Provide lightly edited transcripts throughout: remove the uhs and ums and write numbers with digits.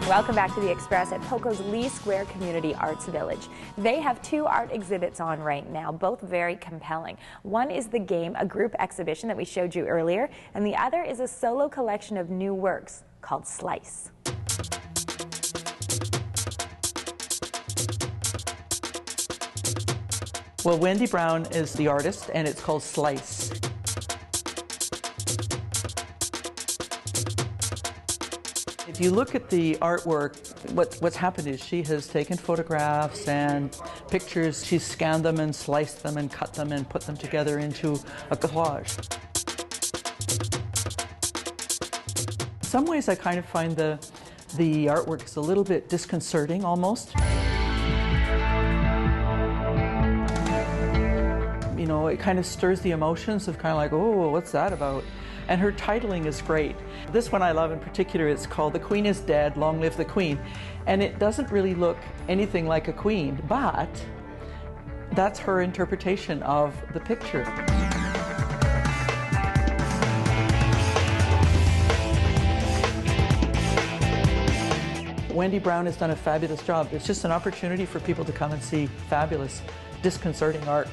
Welcome back to The Express at Poco's Leigh Square Community Arts Village. They have two art exhibits on right now, both very compelling. One is The Game, a group exhibition that we showed you earlier, and the other is a solo collection of new works called Slice. Well, Wendy Brown is the artist, and it's called Slice. If you look at the artwork, what's happened is she has taken photographs and pictures. She's scanned them and sliced them and cut them and put them together into a collage. In some ways, I kind of find the artwork is a little bit disconcerting, almost. You know, it kind of stirs the emotions of kind of like, oh, what's that about? And her titling is great. This one I love in particular. It's called The Queen is Dead, Long Live the Queen. And it doesn't really look anything like a queen, but that's her interpretation of the picture. Wendy Brown has done a fabulous job. It's just an opportunity for people to come and see fabulous, disconcerting art.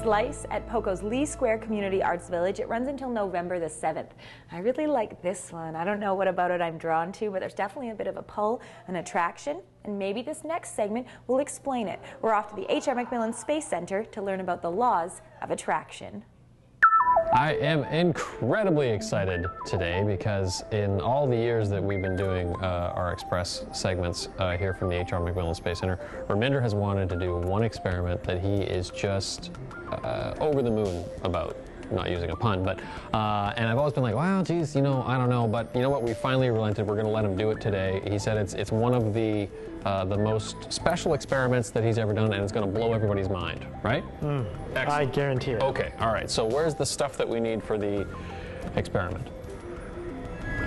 Slice at Poco's Leigh Square Community Arts Village. It runs until November the 7th. I really like this one. I don't know what about it I'm drawn to, but there's definitely a bit of a pull, an attraction, and maybe this next segment will explain it. We're off to the H.R. MacMillan Space Center to learn about the laws of attraction. I am incredibly excited today because in all the years that we've been doing our Express segments here from the H.R. MacMillan Space Center, Raminder has wanted to do one experiment that he is just over the moon about. Not using a pun, but and I've always been like, wow, geez, you know, I don't know, but you know what? We finally relented. We're going to let him do it today. He said it's one of the most special experiments that he's ever done, and it's going to blow everybody's mind, right? I guarantee it. Okay, all right. So where's the stuff that we need for the experiment?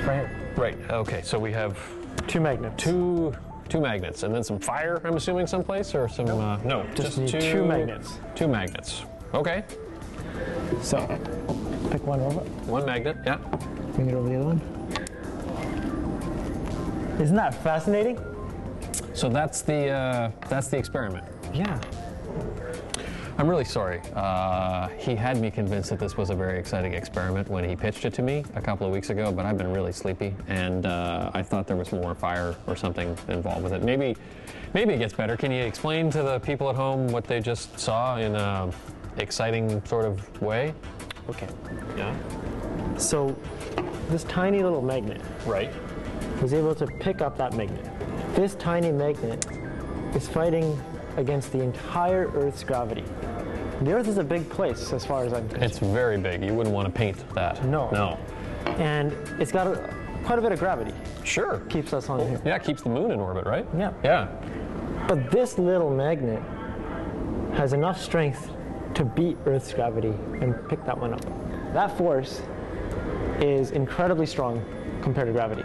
Right. Right. Okay. So we have Two magnets. Two magnets, and then some fire. I'm assuming someplace, or some no, Just need two magnets. Two magnets. Okay. So, pick one over. One magnet, yeah. Bring it over the other one. Isn't that fascinating? So that's the experiment. Yeah. I'm really sorry. He had me convinced that this was a very exciting experiment when he pitched it to me a couple of weeks ago, but I've been really sleepy, and I thought there was more fire or something involved with it. Maybe it gets better. Can you explain to the people at home what they just saw in a exciting sort of way? Okay. Yeah. So, this tiny little magnet Right. was able to pick up that magnet. This tiny magnet is fighting against the entire Earth's gravity. The Earth is a big place as far as I'm concerned. It's very big. You wouldn't want to paint that. No. No. And it's got quite a bit of gravity. Sure. Keeps us on here. Yeah, it keeps the moon in orbit, right? Yeah. Yeah. But this little magnet has enough strength to beat Earth's gravity and pick that one up. That force is incredibly strong compared to gravity.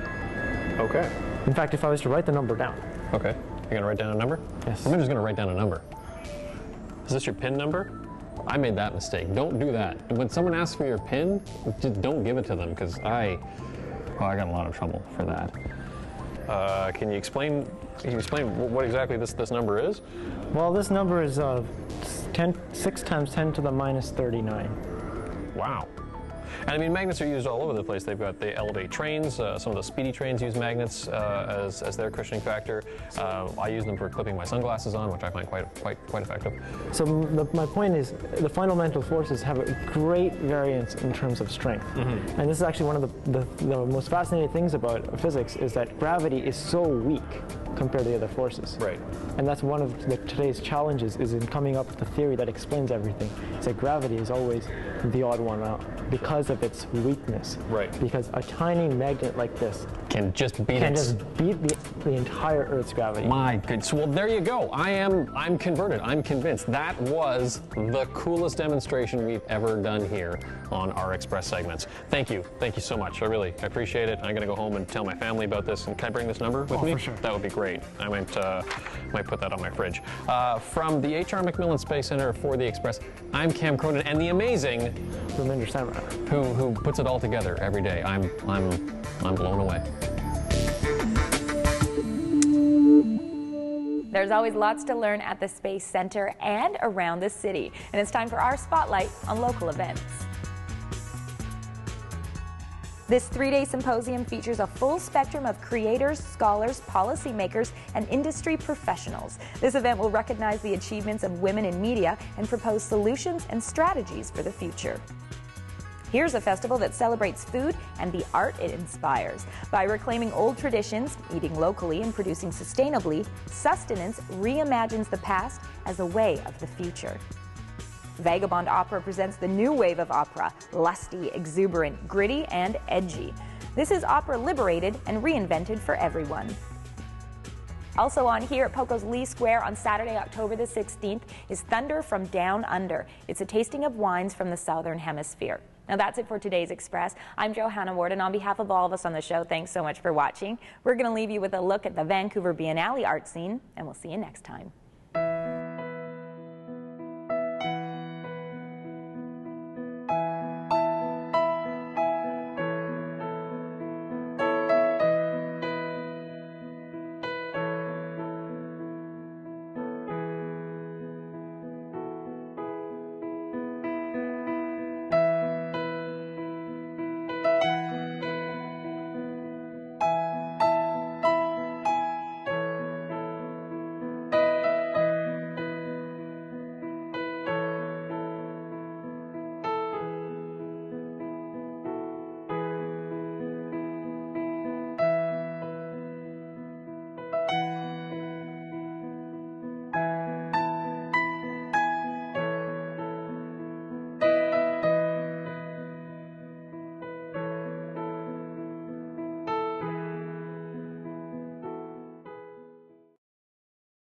Okay. In fact, if I was to write the number down. Okay. You're going to write down a number? Yes. I'm just going to write down a number. Is this your PIN number? I made that mistake. Don't do that. When someone asks for your PIN, just don't give it to them, because I got a lot of trouble for that. Can you explain what exactly this number is? Well, this number is 6 times 10 to the minus 39. Wow. And I mean, magnets are used all over the place. They elevate trains. Some of the speedy trains use magnets as their cushioning factor. I use them for clipping my sunglasses on, which I find quite effective. So my point is, the fundamental forces have a great variance in terms of strength. Mm-hmm. And this is actually one of the most fascinating things about physics, is that gravity is so weak compared to the other forces. Right. And that's one of today's challenges, is in coming up with a theory that explains everything. It's that gravity is always the odd one out because of its weakness. Right. Because a tiny magnet like this can just beat the entire Earth's gravity. My goodness. Well, there you go. I'm converted. I'm convinced. That was the coolest demonstration we've ever done here on our Express segments. Thank you. Thank you so much. I appreciate it. I'm going to go home and tell my family about this. And can I bring this number with me? For sure. That would be great. great. I might put that on my fridge. From the H.R. McMillan Space Center for the Express, I'm Cam Cronin, and the amazing who puts it all together every day. I'm blown away. There's always lots to learn at the Space Center and around the city. And it's time for our spotlight on local events. This three-day symposium features a full spectrum of creators, scholars, policymakers, and industry professionals. This event will recognize the achievements of women in media and propose solutions and strategies for the future. Here's a festival that celebrates food and the art it inspires. By reclaiming old traditions, eating locally, and producing sustainably, Sustenance reimagines the past as a way of the future. Vagabond Opera presents the new wave of opera, lusty, exuberant, gritty, and edgy. This is opera liberated and reinvented for everyone. Also on here at Poco's Leigh Square on Saturday, October the 16th is Thunder from Down Under. It's a tasting of wines from the Southern Hemisphere. Now that's it for today's Express. I'm Johanna Ward, and on behalf of all of us on the show, thanks so much for watching. We're going to leave you with a look at the Vancouver Biennale art scene, and we'll see you next time.